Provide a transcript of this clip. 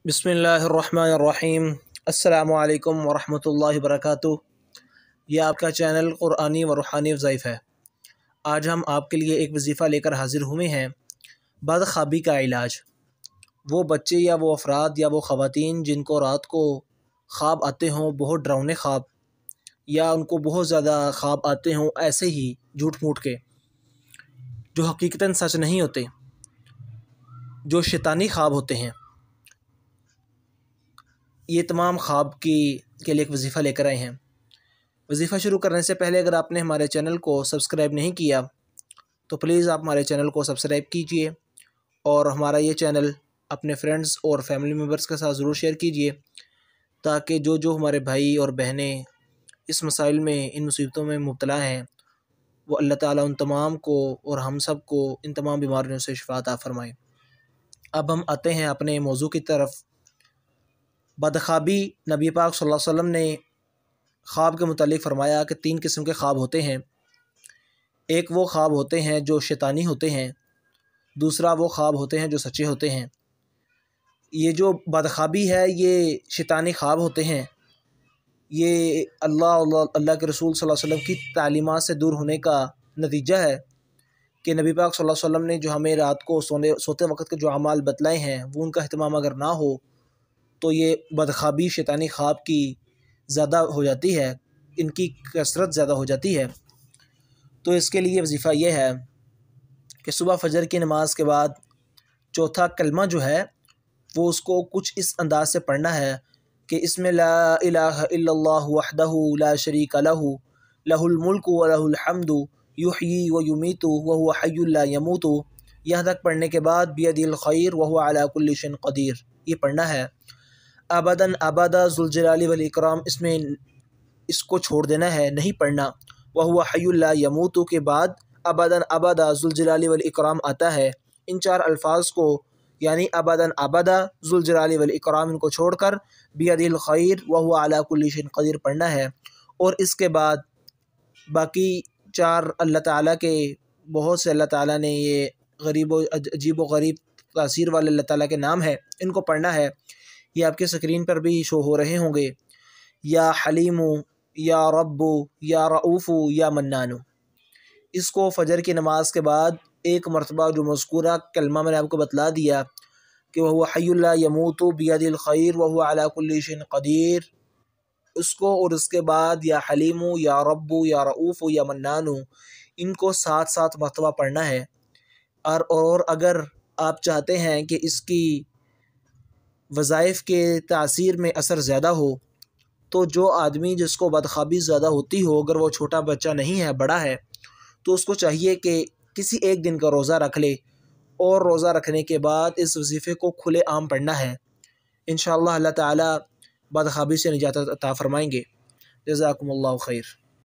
बिस्मिल्लाहिर्रहमानिर्रहीम। अस्सलामु अलैकुम वरहमतुल्लाहि वबरकातुहू। यह आपका चैनल क़ुरआनी व रूहानी वज़ाइफ़ है। आज हम आपके लिए एक वजीफ़ा लेकर हाज़िर हुए हैं। बदख्वाबी का इलाज। वो बच्चे या वो अफराद या वो ख़वातीन जिनको रात को ख्वाब आते हों, बहुत डरावने ख्वाब, या उनको बहुत ज़्यादा ख्वाब आते हों ऐसे ही झूठ मूठ के, जो हकीकतन सच नहीं होते, जो शैतानी ख्वाब होते हैं, ये तमाम ख्वाब के लिए एक वजीफ़ा लेकर आए हैं। वजीफ़ा शुरू करने से पहले अगर आपने हमारे चैनल को सब्सक्राइब नहीं किया तो प्लीज़ आप हमारे चैनल को सब्सक्राइब कीजिए और हमारा ये चैनल अपने फ्रेंड्स और फैमिली मेम्बर्स के साथ ज़रूर शेयर कीजिए, ताकि जो हमारे भाई और बहनें इस मसाइल में, इन मुसीबतों में मुब्तला हैं, वो अल्लाह ताला उन तमाम को और हम सब को इन तमाम बीमारियों से शिफा अता फ़रमाए। अब हम आते हैं अपने मौजू की तरफ। बदख्वाबी, नबी पाक सल्लल्लाहु अलैहि वसल्लम ने ख्वाब के मुतालिक फ़रमाया कि 3 किस्म के ख्वाब होते हैं। एक वो ख्वाब होते हैं जो शैतानी होते हैं, दूसरा वो ख्वाब होते हैं जो सच्चे होते हैं। ये जो बदख्वाबी है ये शैतानी ख्वाब होते हैं। ये अल्लाह के रसूल सल्लल्लाहु अलैहि वसल्लम की तालीमात से दूर होने का नतीजा है कि नबी पाक सल्लल्लाहु अलैहि वसल्लम ने जो हमें रात को सोते वक्त के जो अमाल बतलाए हैं वो उनका अहतमाम अगर ना हो तो ये बदख्वाबी शैतानी ख्वाब की ज़्यादा हो जाती है, इनकी कसरत ज़्यादा हो जाती है। तो इसके लिए वजीफ़ा ये है कि सुबह फजर की नमाज के बाद चौथा कलमा जो है वो उसको कुछ इस अंदाज से पढ़ना है कि इसमें ला इलाहा इल्लल्लाहु वहदहु ला शरीका लहु लहुल मुल्कु व लहुल हम्दु युहयी व युमीतु व हुवा हय्युल ला यमूतु। यहाँ तक पढ़ने के बाद बियदिल खैर व हुवा अला कुल्लि शैइन क़दीर, ये पढ़ना है। अबदन अबदा ज़ुल जलाली वल इकराम, इसमें इसको छोड़ देना है, नहीं पढ़ना। वह हुवा हय्युल ला यमूतु के बाद अबदन अबदा ज़ुल जलाली वल इकराम आता है। इन 4 अल्फाज को यानी अबदन अबदा ज़ुल जलाली वल इकराम इनको छोड़कर बियदिल खैर व हुवा अला कुल्लि शैइन क़दीर पढ़ना है। और इसके बाद बाकी 4 अल्लाह ताला के, बहुत से अल्लाह ताला ने ये अजीब व गरीब तासीर वाले अल्लाह ताला के नाम है, इनको पढ़ना है। ये आपके स्क्रीन पर भी शो हो रहे होंगे। या हलीमु, या रब्बु, या रऊफ़ु, या मन्नानु। इसको फ़जर की नमाज के बाद एक मरतबा जो मज़कूरा कलमा मैंने आपको बतला दिया कि वह हुवा हय्युल ला यमूतु बियदिल खैर व हुवा अला कुल्लि शैइन क़दीर, उसको और उसके बाद या हलीमु, या रब्बु, या रऊफ़ु, या मन्नानु, इनको 7-7 मरतबा पढ़ना है। और अगर आप चाहते हैं कि इसकी वज़ाइफ़ के तासीर में असर ज़्यादा हो तो जो आदमी जिसको बदख्वाबी ज़्यादा होती हो, अगर वो छोटा बच्चा नहीं है, बड़ा है, तो उसको चाहिए कि किसी एक दिन का रोज़ा रख ले और रोज़ा रखने के बाद इस वजीफ़े को खुले आम पढ़ना है। इंशाअल्लाह अल्लाह ताला बदख्वाबी से निजात अता फ़रमाएंगे। जज़ाकुमुल्लाहु खैर।